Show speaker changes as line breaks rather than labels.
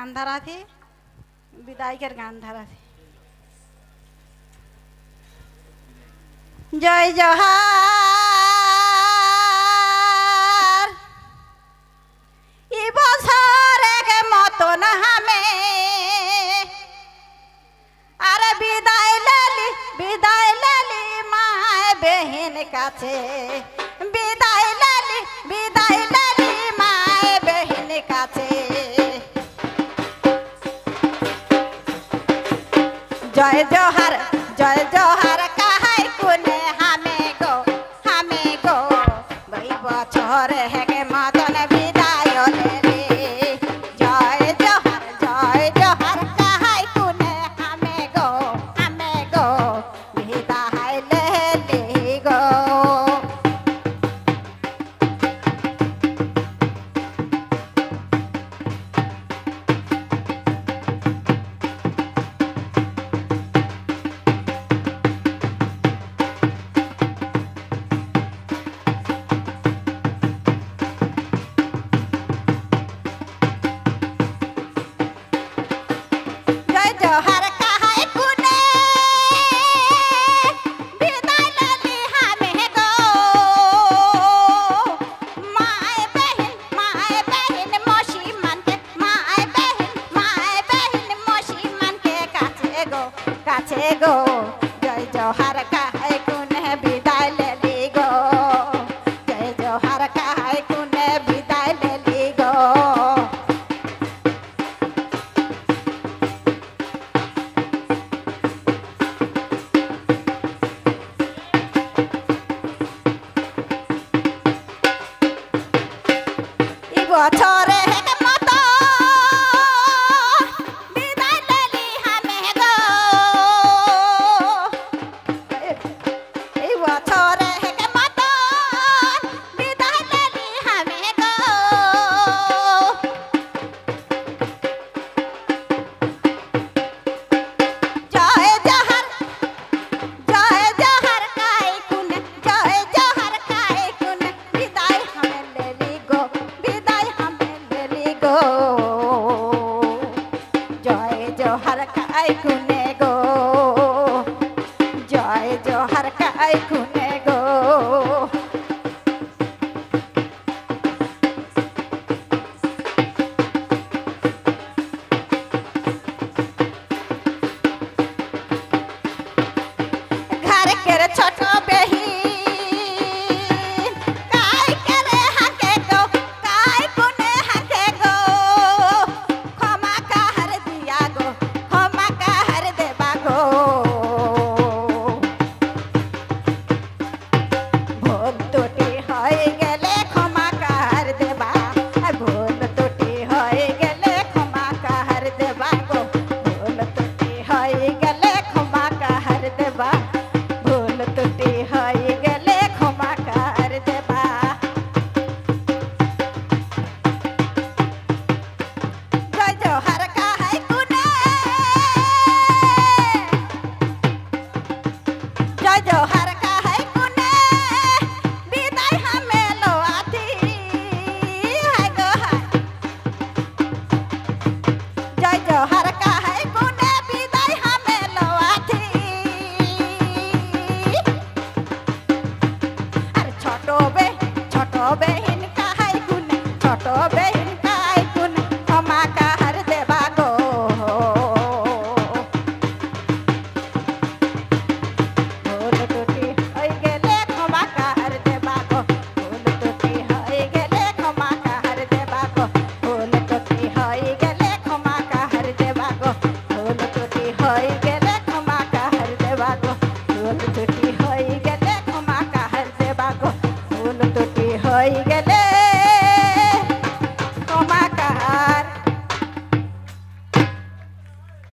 গান ধারাছি বিদায়কের গান ধারাছি জয় জহার ই বছর এক মতন হামে আরে বিদায় লেলি মায় বেহিন কাছে বিদায় লেলি মায় বেহিন কাছে জয় জহার কাহাই কোনে হামে গো বই বছর হেগে মতন বিদায় লেলি জয় জহার কাহাই কোনে হামে গো বিদায় লেলি গো জহার কাহাই কোনে বিদায় লেলি হামে গো মায় বেহিন মসিমানকে মায় বেহিন মসিমানকে কাছে গো জয় জহার কাহাই কোনে বিদায় লেলি গো জয় জহার কাহাই কোনে বিদায় লেলি গো বছরে মত বিদায় লেলি হামে গো এই বছরে মত বিদায় লেলি হামে গো জয় জহার কাই কোনে বিদায় হামে লেলি গো জয় জহার কাই কোনে গো জয় জহার কাই কোনে গো ঘর কের ছোট